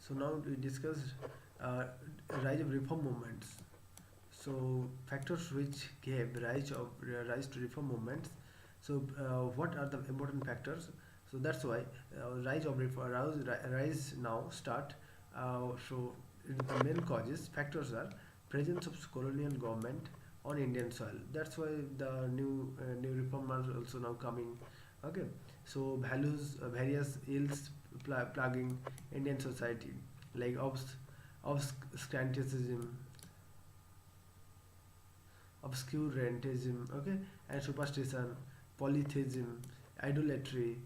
So now we discussed uh, rise of reform movements. So factors which gave rise to reform movements. So what are the important factors? So that's why rise now start. So the main causes factors are presence of colonial government on Indian soil. That's why the new reform are also now coming. Okay, so values various ills plaguing Indian society like obscurantism, obscurantism, okay, and superstition, polytheism, idolatry,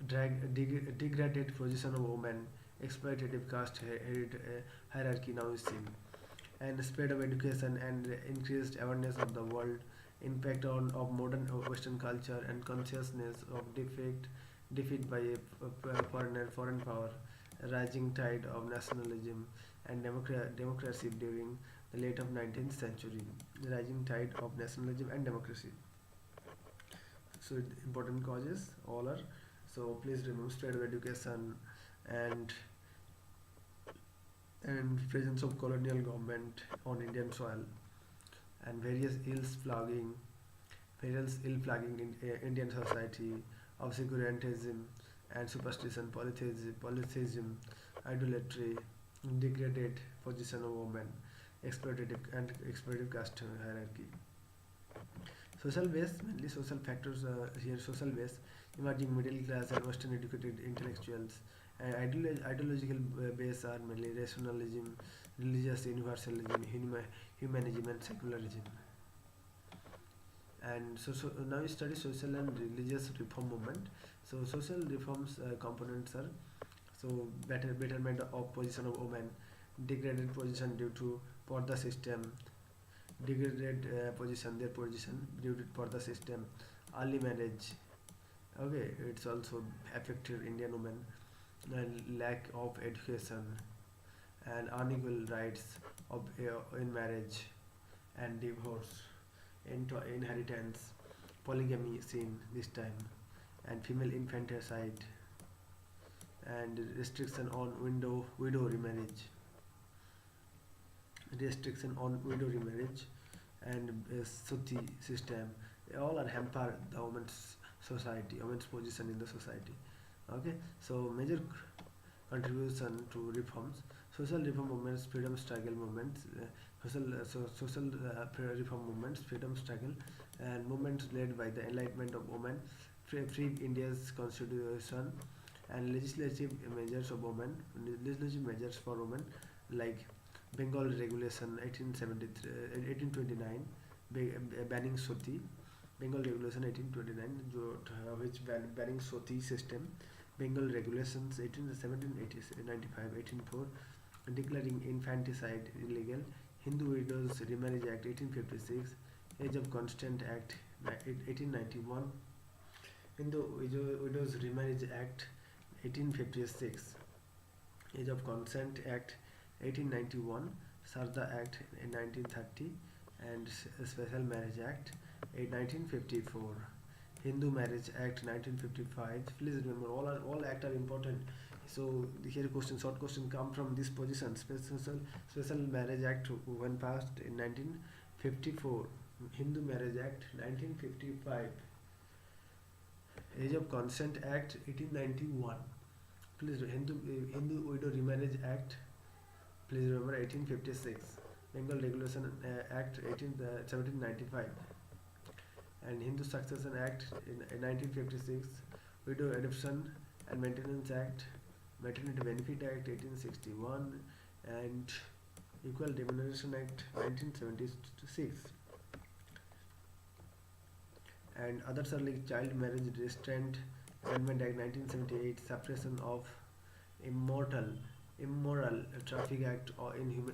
degraded position of women, exploitative caste hierarchy now is seen, and spread of education and increased awareness of the world, impact on of modern Western culture and consciousness of defeat by a foreign power, rising tide of nationalism and democracy during the late of 19th century, rising tide of nationalism and democracy. So important causes all are, so please remember spread of education and presence of colonial government on Indian soil and various ill flagging in Indian society, obscurantism and superstition, polytheism, idolatry, degraded position of women, exploitative caste hierarchy. Social base, mainly social factors here, social base, emerging middle class and Western educated intellectuals. And ideological base are mainly rationalism, religious universalism, humanism, and secularism. And so now we study social and religious reform movement. So social reforms components are, so betterment of position of women, degraded position due to Porda system, degraded position due to Porda system, early marriage. Okay, it's also affected Indian women, and lack of education and unequal rights of in marriage and divorce, inheritance, polygamy seen this time, and female infanticide, and restriction on widow remarriage, and sati system. All are hamper the women's position in the society. Okay, so major contribution to reforms, social reform movements, freedom struggle movements, social reform movements, freedom struggle, and movements led by the enlightenment of women, free India's constitution, and legislative measures for women like Bengal Regulation 1873, 1829, banning sati, Bengal Regulation 1829, which banning sati system, Bengal Regulations 1795, 1804, declaring infanticide illegal, Hindu Widows Remarriage Act 1856, Age of Consent Act 1891, Hindu Widows Remarriage Act 1856, Age of Consent Act 1891, Sarda Act in 1930, and Special Marriage Act in 1954. Hindu Marriage Act 1955. Please remember, all act are important. So here question, short question come from this position. Special Marriage Act when passed in 1954. Hindu Marriage Act 1955. Age of Consent Act 1891. Please Hindu Widow Remarriage Act. Please remember 1856. Bengal Regulation Act 1795. And Hindu Succession Act in 1956, Widow Adoption and Maintenance Act, Maternity Benefit Act 1861, and Equal Remuneration Act 1976. And others are like Child Marriage Restraint Amendment Act 1978, Suppression of Immoral Traffic Act in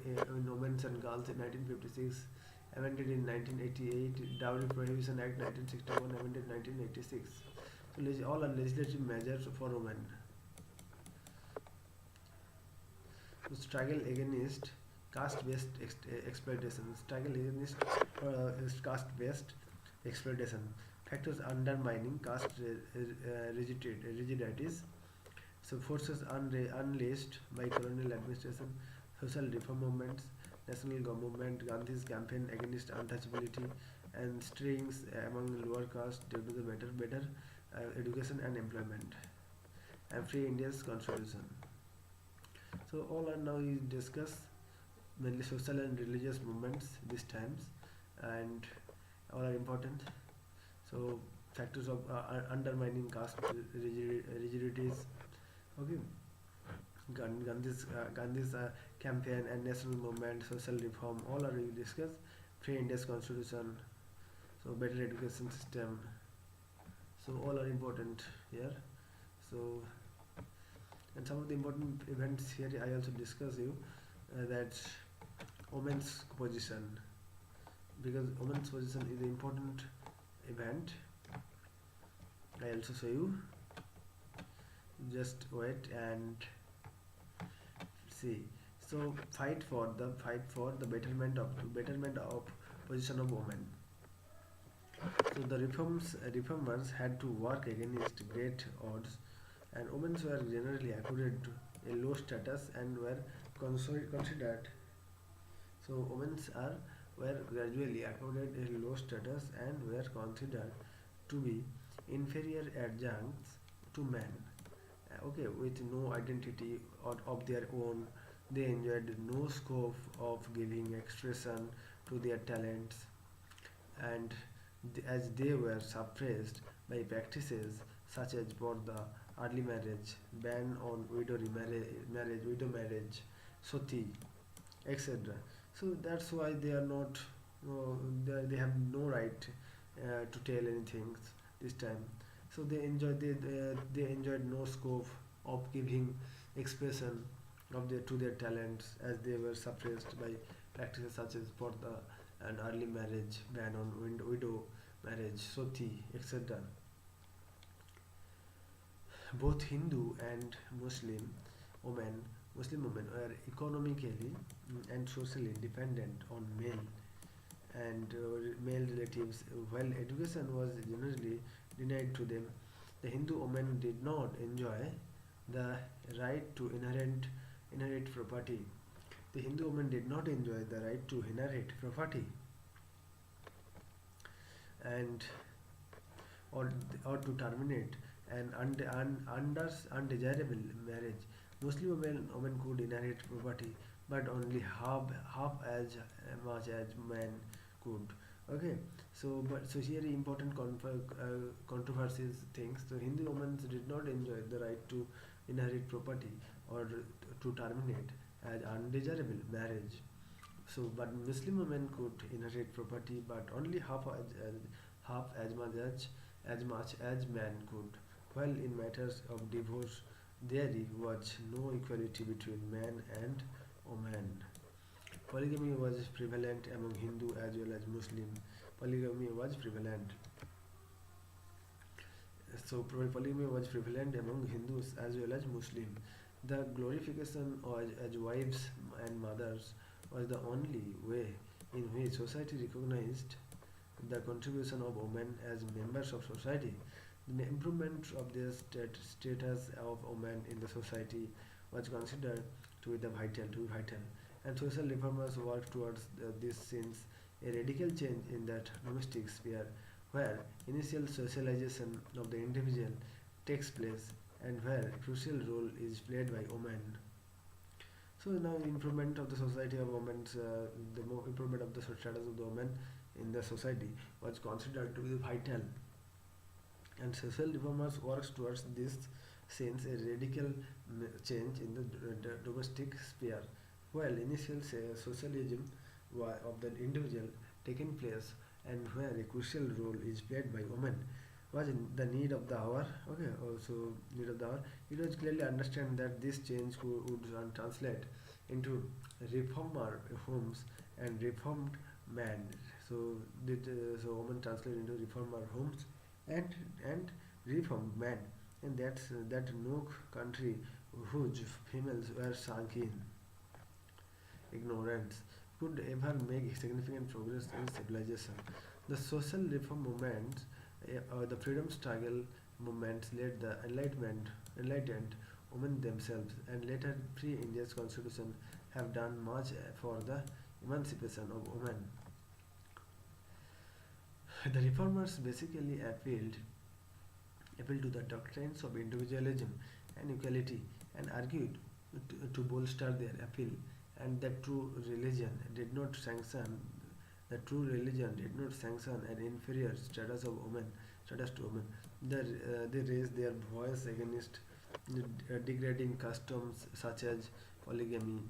women and girls in 1956, amended in 1988, Dowry Prohibition Act 1961, amended 1986. So all are legislative measures for women. So struggle against caste-based exploitation. Struggle against caste-based exploitation. Factors undermining caste rigidities. So forces unleashed by colonial administration, social reform movements, national government, Gandhi's campaign against untouchability, and strings among lower caste due to the better education and employment, and free India's constitution. So all are now is discuss mainly social and religious movements these times, and all are important. So factors of undermining caste rigidities. Okay, Gandhi's campaign and national movement, social reform, all are we discuss. Free India's constitution, so better education system. So all are important here. So and some of the important events here I also discuss you that women's position, because women's position is an important event. I also show you. Just wait and see. So fight for the betterment of position of women. So the reformers had to work against great odds, and women were generally accorded a low status and were considered. So women are were gradually accorded a low status and were considered to be inferior adjuncts to men. Okay, with no identity of their own, they enjoyed no scope of giving expression to their talents, and as they were suppressed by practices such as the early marriage, ban on widow marriage, sati, etc. So that's why they are not, they have no right to tell anything this time. So they enjoyed no scope of giving expression of their to their talents, as they were suppressed by practices such as the and early marriage, ban on widow marriage, sati, etc. Both Hindu and women, Muslim women were economically and socially dependent on male relatives, while education was generally denied to them. The Hindu women did not enjoy the right to inherit property. The Hindu women did not enjoy the right to inherit property, and or to terminate an undesirable marriage. Muslim women could inherit property, but only half as much as men could. Okay, so here important controversies things. So Hindu women did not enjoy the right to inherit property or to terminate as undesirable marriage. So, but Muslim women could inherit property, but only half as much as men could. While in matters of divorce, there was no equality between men and women. Polygamy was prevalent among Hindu as well as Muslim. Polygamy was prevalent. So polygamy was prevalent among Hindus as well as Muslim. The glorification as wives and mothers was the only way in which society recognized the contribution of women as members of society. The improvement of the status of women in the society was considered to be vital, and social reformers worked towards this since a radical change in that domestic sphere, where initial socialization of the individual takes place and where a crucial role is played by women. So now improvement of the society of women, improvement of the status of the women in the society was considered to be vital, and social reformers works towards this since a radical change in the domestic sphere, while initial socialism of the individual taking place and where a crucial role is played by women was in the need of the hour. Okay, also need of the hour. It was clearly understand that this change would translate into reformer homes and reformed man. So so women translate into reformer homes and reformed man, and that no country whose females were sunk in ignorance could ever make significant progress in civilization. The social reform movements, the freedom struggle movements led the enlightened women themselves, and later free India's constitution have done much for the emancipation of women. The reformers basically appealed to the doctrines of individualism and equality and argued to bolster their appeal, and that true religion did not sanction an inferior status to women. They raised their voice against degrading customs such as polygamy,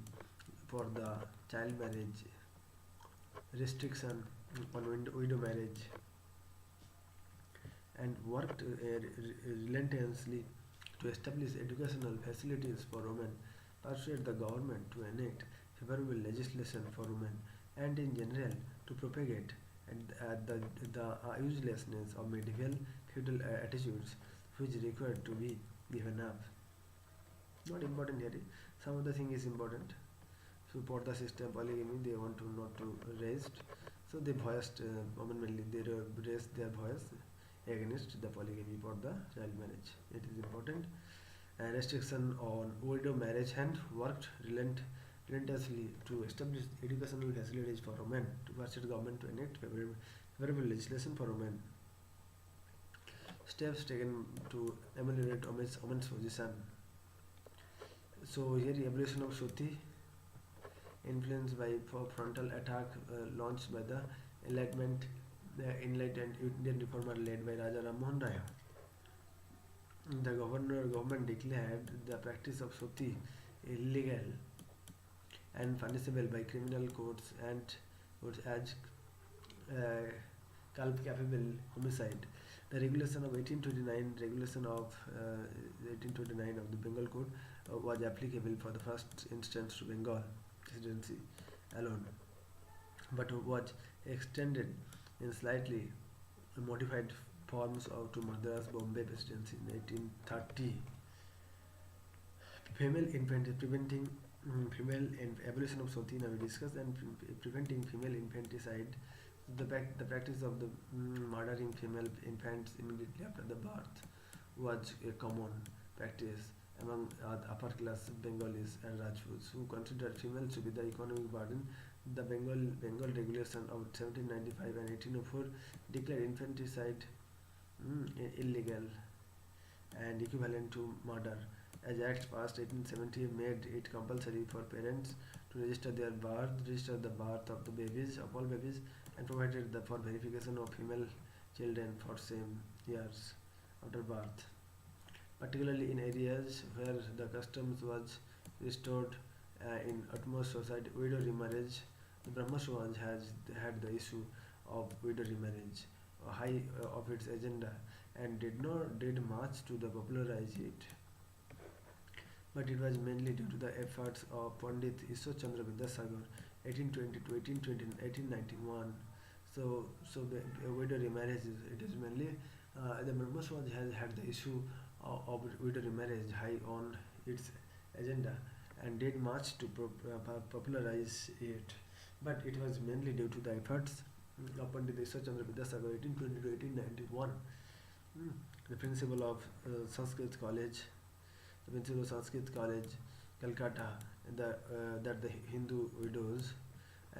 for the child marriage, restriction on widow marriage, and worked relentlessly to establish educational facilities for women, persuade the government to enact favorable legislation for women, and in general to propagate the uselessness of medieval feudal attitudes which required to be given up. Not important here. Some of the thing is important. So for the system polygamy, they want to not to raised. So they voiced women mainly they raised their voice against the polygamy for the child marriage. It is important. Restriction on widow marriage and worked relentlessly to establish educational facilities for women, to persuade government to enact favorable legislation for women. Steps taken to ameliorate women's position. So here the evolution of Soti, influenced by frontal attack launched by the enlightenment enlightened Indian reformer led by Raja Ram Mohan Raya. The government declared the practice of Soti illegal and punishable by criminal courts and courts as culpable homicide. The regulation of 1829 of the Bengal Code was applicable for the first instance to Bengal presidency alone, but was extended in slightly modified forms to Madras Bombay presidency in 1830. Abolition of Sati now we discussed, and preventing female infanticide. The practice of the murdering female infants immediately after the birth was a common practice among upper class Bengalis and Rajputs who considered females to be the economic burden. The Bengal regulation of 1795 and 1804 declared infanticide illegal and equivalent to murder, as Acts passed 1870 made it compulsory for parents to register the birth of the babies, of all babies, and provided for verification of female children for same years after birth. Particularly in areas where the customs was restored in utmost society, widow remarriage, the Brahma Samaj has had the issue of widow remarriage high of its agenda and did much to popularize it. But it was mainly due to the efforts of Pandit Ishwar Chandra Vidyasagar, 1820 to 1891. So the widow remarriage it is mainly the Brahma Samaj has had the issue of widow remarriage high on its agenda and did much to popularize it. But it was mainly due to the efforts of Pandit Ishwar Chandra Vidyasagar, 1820 to 1891. The principal of Sanskrit College, Calcutta, that the Hindu Widows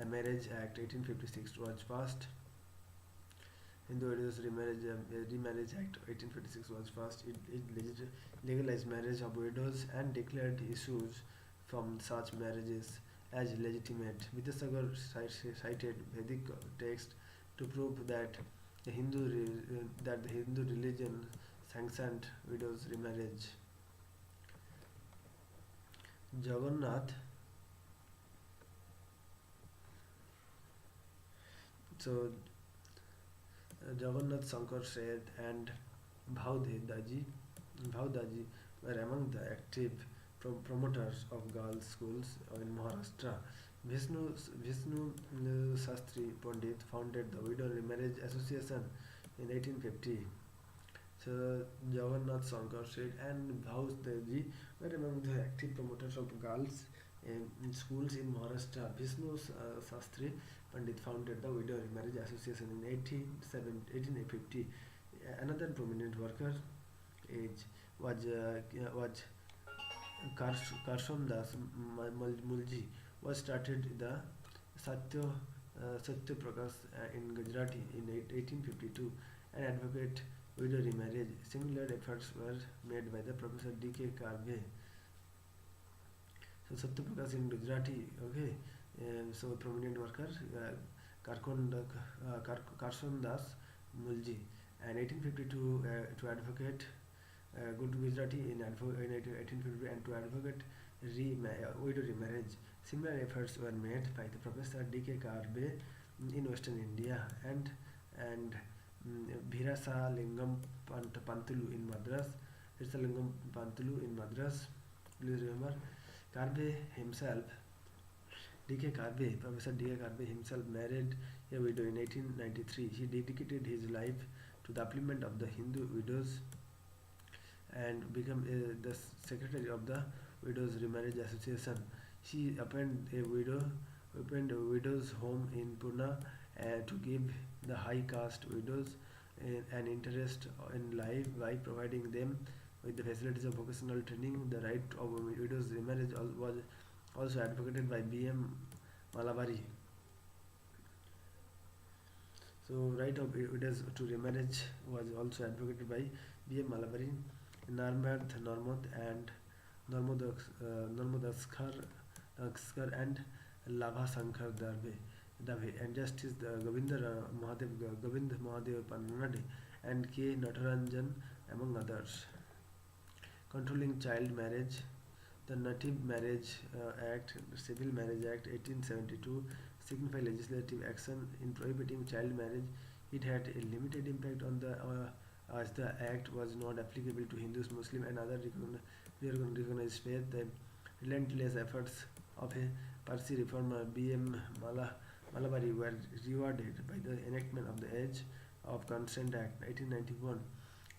Marriage Act 1856 was passed. Hindu Widows Remarriage Act 1856 was passed. It legalized marriage of widows and declared issues from such marriages as legitimate. Vidyasagar cited Vedic text to prove that the Hindu religion sanctioned widows' remarriage. Jagannath. So Jagannath Shankar Seth and Bhaudaji were among the active promoters of girls' schools in Maharashtra. Vishnu Shastri Pandit founded the Widow Remarriage Association in 1850. So Jagannath Shankar Seth and Bhaudaji were among the active promoters of girls in schools in Maharashtra. Vishnu Shastri Pandit founded the Widow Remarriage Association in 1850. Another prominent worker was Karshon Das Mulji was started the Satya Satya Prakash in Gujarati in 1852 and advocate widow remarriage. Similar efforts were made by the Professor D.K. Karve. So Satya Prakash in Gujarati, okay. So prominent worker Karshon Das Mulji and 1852 to advocate good Gujarati in 1850 and to advocate widow remarriage. Similar efforts were made by the Professor D.K. Karbe in Western India and Virasa Lingam Pantulu in Madras. It's a Lingam Pantulu in Madras. Please remember, Karbe himself, D.K. Karbe, Professor D.K. Karbe himself married a widow in 1893. He dedicated his life to the upliftment of the Hindu widows and became the secretary of the Widows Remarriage Association. She opened a widow's home in Pune to give the high caste widows an interest in life by providing them with the facilities of vocational training. The right of widows remarriage was also advocated by B.M. Malabari. So right of widows to remarriage was also advocated by B.M. Malabari, Narmad and Narmadaskar and Lava Sankar Dave and Justice Govind Mahadev Panade and K. Nataranjan among others. Controlling child marriage. The Native Marriage Act, Civil Marriage Act 1872 signified legislative action in prohibiting child marriage. It had a limited impact on the as the act was not applicable to Hindus, Muslims and other recognized faith. The relentless efforts of a Parsi reformer B.M. Malabari were rewarded by the enactment of the Age of Consent Act 1891,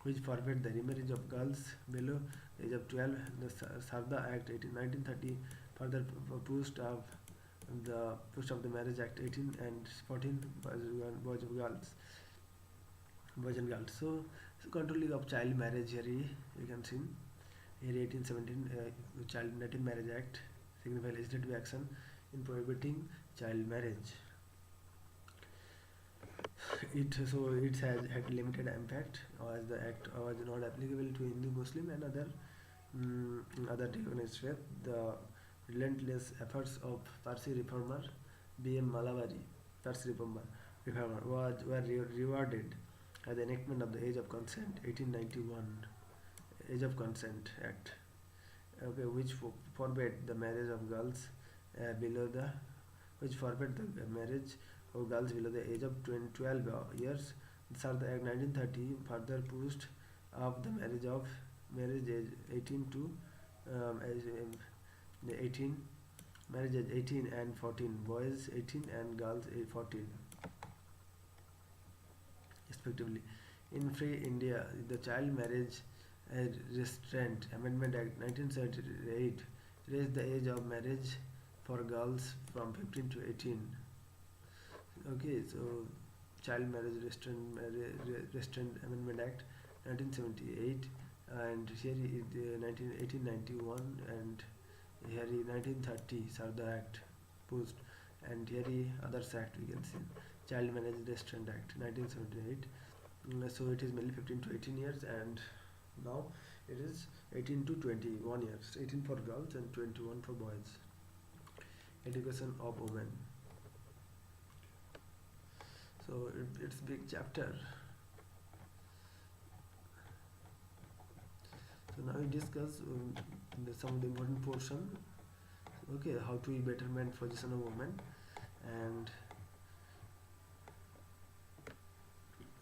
which forbade the remarriage of girls below the age of 12. The Sarda Act 1930 further pushed of the Marriage Act 18 and 14 boys and girls. So controlling of child marriage here you can see here 1817 Child Native Marriage Act signified legislative action in prohibiting child marriage. It has had limited impact as the act was not applicable to Hindu, Muslim and other recognized faith. The relentless efforts of Parsi reformer B.M. Malabari, Parsi reformer were rewarded by the enactment of the Age of Consent 1891 Age of Consent Act, okay, which forbade the marriage of girls below the marriage of girls below the age of 12 years. The Sarda Act 1930 further pushed up the marriage age 18 to 18 marriage age 18 and 14, boys 18 and girls 14 respectively. In free India, the Child Marriage Restraint Amendment Act 1978 raised the age of marriage for girls from 15 to 18. Okay, so Child Marriage Restraint Amendment Act 1978 and here is 1891 and here is 1930 Sarda Act post and here is others act we can see Child Marriage Restraint Act 1978. So it is mainly 15 to 18 years and now it is 18 to 21 years, 18 for girls and 21 for boys. Education of women. So it's big chapter. So now we discuss some of the important portion. Okay, how to betterment position of women, and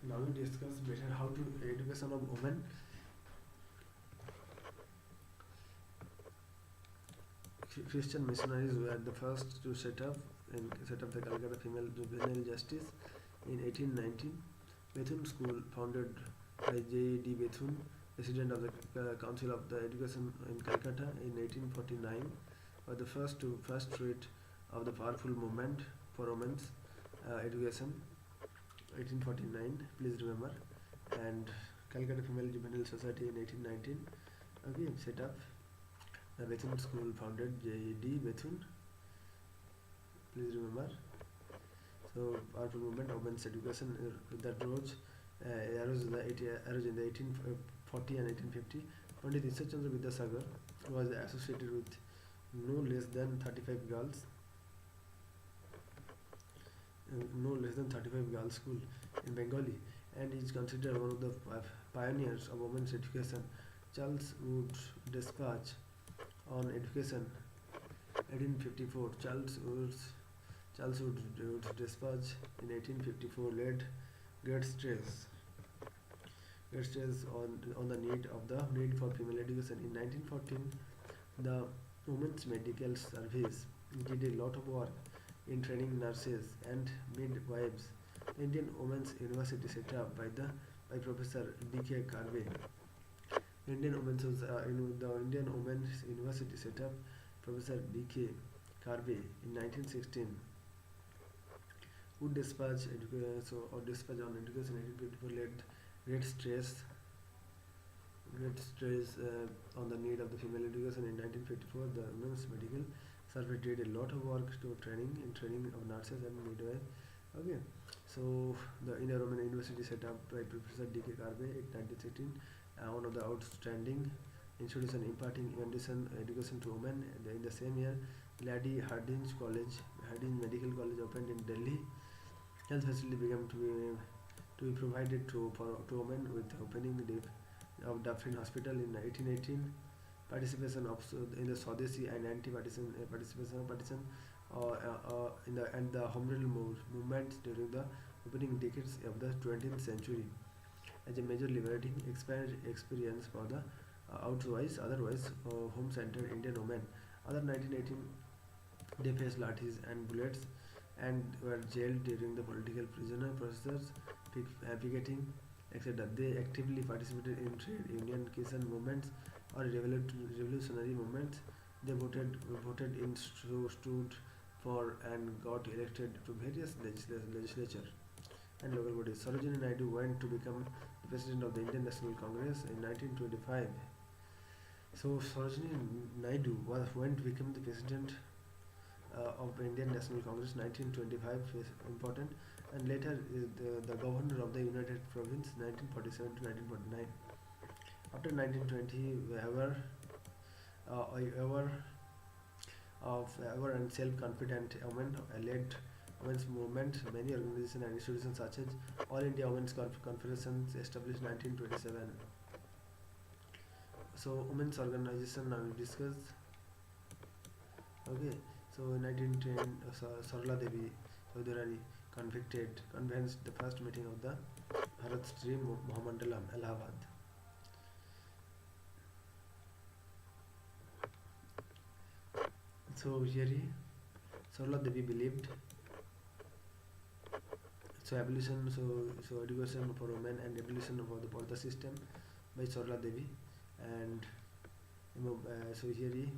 now we discuss better how to education of women. Christian missionaries were the first to set up the Calcutta Female Juvenile Justice in 1819. Bethune School, founded by J.D. Bethune, President of the Council of the Education in Calcutta in 1849, was the first fruit of the powerful movement for women's education. 1849, please remember, and Calcutta Female Juvenile Society in 1819, okay, set up. The Bethune School founded J.D. Bethune. Please remember. So powerful movement, women's education that arose in the 1840 and 1850. Pandit Ishwar Chandra Vidyasagar was associated with no less than 35 girls, no less than 35 girls' school in Bengali, and is considered one of the pioneers of women's education. Charles Wood Dispatch on Education, 1854. Charles Wood's dispatch in 1854 laid great stress on the need for female education. In 1914, the Women's Medical Service did a lot of work in training nurses and midwives. The Indian Women's University set up by Professor D.K. Karve. The Indian Women's University set up Professor D.K. Karve in 1916. Wood dispatch dispatch on education 1854 laid great stress on the need of the female education. In 1954, the Women's Medical Service did a lot of work to training of nurses and midwives. Okay, so the Indian Women University set up by Professor D.K. Karve in 1916, one of the outstanding institution imparting education to women. In the same year, Lady Hardinge Medical College opened in Delhi. Health facility began to be provided to women with the opening of Dufferin Hospital in 1818. Participation in the Swadeshi and anti-partition and the Home Rule movement during the opening decades of the 20th century as a major liberating experience for the otherwise home-centered Indian women. Other 1918, they faced lathis and bullets and were jailed during the political prisoner procedures, picketing, etc. They actively participated in trade union, Kisan movements, or revolutionary movements. They voted in, stood for, and got elected to various legislature and local bodies. Sarojini Naidu went to become the president of the Indian National Congress in 1925. So Sarojini Naidu went to become the president of Indian National Congress 1925 is important, and later the governor of the United Province 1947 to 1949. After 1920, ever and self-confident women led women's movement. Many organizations and institutions such as All India Women's Conference established 1927. So women's organization now we discuss. Okay. So in 1910, Sarla Devi Chaudhary convenes the first meeting of the Bharat Stream Mahamandalam, Allahabad. So here Sarla Devi believed abolition, so education for women and abolition of the Porta system by Sarla Devi, and so here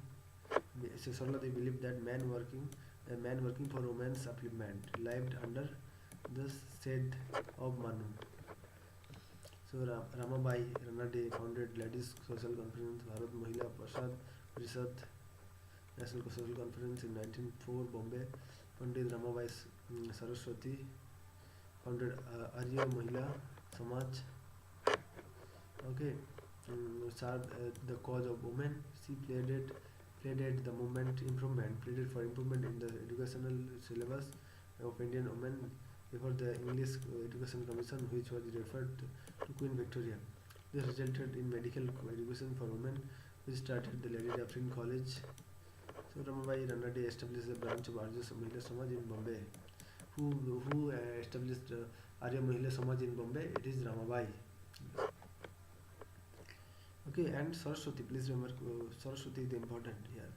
Sarla Devi believed that man working for women's supplement lived under the shade of Manu. So Ramabai Ranade founded Ladies Social Conference, Bharat Mahila Parishad, National Social Conference in 1904, Bombay. Pandit Ramabai Saraswati founded Arya Mahila Samaj. Okay, the cause of women. She pleaded the pleaded for improvement in the educational syllabus of Indian women before the English Education Commission, which was referred to Queen Victoria. This resulted in medical education for women, which started the Lady Dufferin College. So Ramabai Ranade established a branch of Arya Mahila Samaj in Bombay. Who established Arya Mahila Samaj in Bombay? It is Ramabai. Okay, and Saraswati, please remember Saraswati is important here.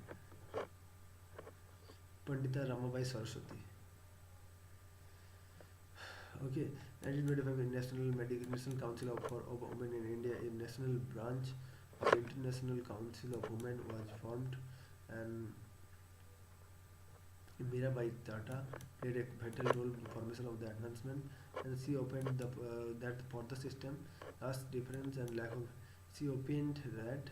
Pandita Ramabai Saraswati. Okay, 1925 National Council of Women in India, a national branch of the International Council of Women was formed, and Mirabai Tata played a vital role in the formation of the advancement, and she opened that Porta system, caste difference and lack of. She opined that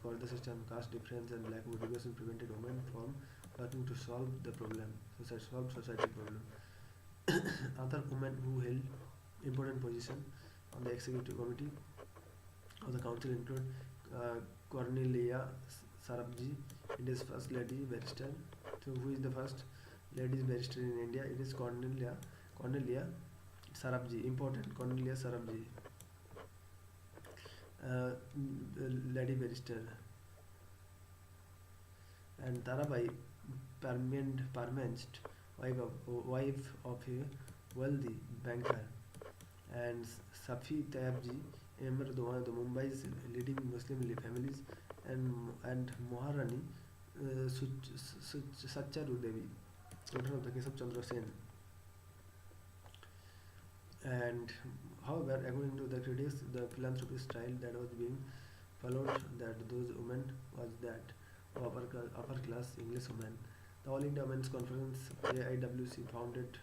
for the system, caste difference and lack of education prevented women from working to solve the problem, solve society problem. Other women who held important position on the executive committee of the council include uh, Cornelia Sarabji, India's first lady barrister. So, who is the first lady barrister in India? It is Cornelia Sarabji. Important Cornelia Sarabji, uh, lady barrister, and Tarabai Parmest, wife of a wealthy banker, and Safi Tayabji, a member of one of the Mumbai's leading Muslim families, and Maharani Sacharu Devi, daughter of the Kesab Chandra Sen. And however, according to the critics, the philanthropy style that was being followed that those women was that upper class English women. The All India Women's Conference AIWC, founded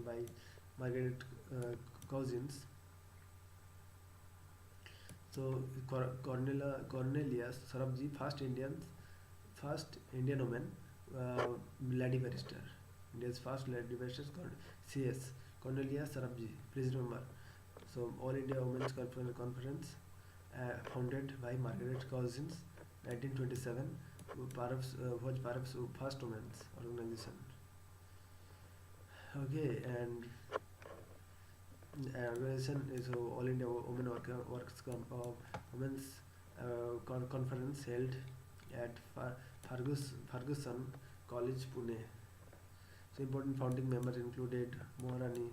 by Margaret Cousins. So Cornelia Sarabji, first Indian woman, lady barrister. India's first lady barrister is called CS Cornelia Sarabji. Please remember. So All India Women's Conference, founded by Margaret Cousins, 1927, was perhaps first women's organization. Okay, and organization is All India Women's Conference, held at Ferguson College, Pune. So important founding members included Maharani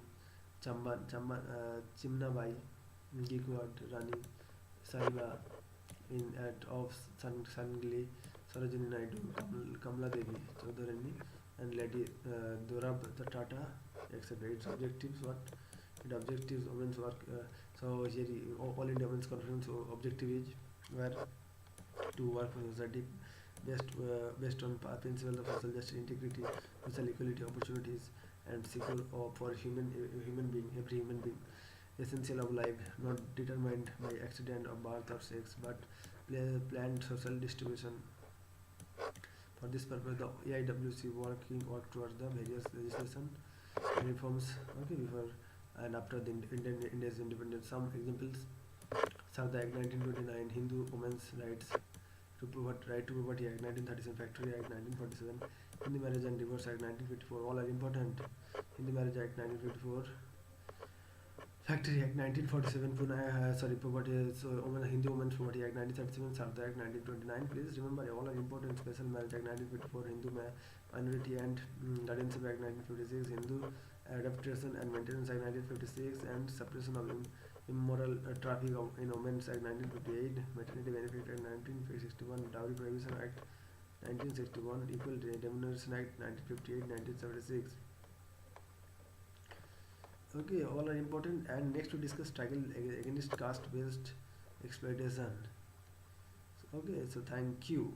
Chimnabai, Gikwad Rani Sahiba of Sangli, Sarojini Naidu, Kamala Devi Chaudharani, and Lady Dorab Tata, etc. Its objectives, women's work. So here All India Women's Conference objective is where to work for society based on principles of social justice, integrity, social equality, opportunities, and secure for every human being, essential of life, not determined by accident of birth or sex, but planned social distribution. For this purpose, the AIWC work towards the various legislation reforms, okay, before and after the India's independence. Some examples: Sarda Act 1929, Hindu Women's Rights Right to Property Act 1937, Factory Act 1947, Hindu Marriage and Divorce Act 1954. All are important. Hindu Marriage Act 1954, Factory Act 1947, Property, Hindu Women's Property Act 1937, Sarda Act 1929. Please remember, all are important. Special Marriage Act 1954, Hindu Minority and Guardianship Act 1956, Hindu Adaptation and Maintenance Act 1956, and Suppression of Immoral Traffic in Women's Act 1958, Maternity Benefit Act 1961, Dowry Prohibition Act 1961, Equal Remuneration Act 1958, 1976. Okay, all are important. And next we discuss struggle against caste-based exploitation. Okay, so thank you.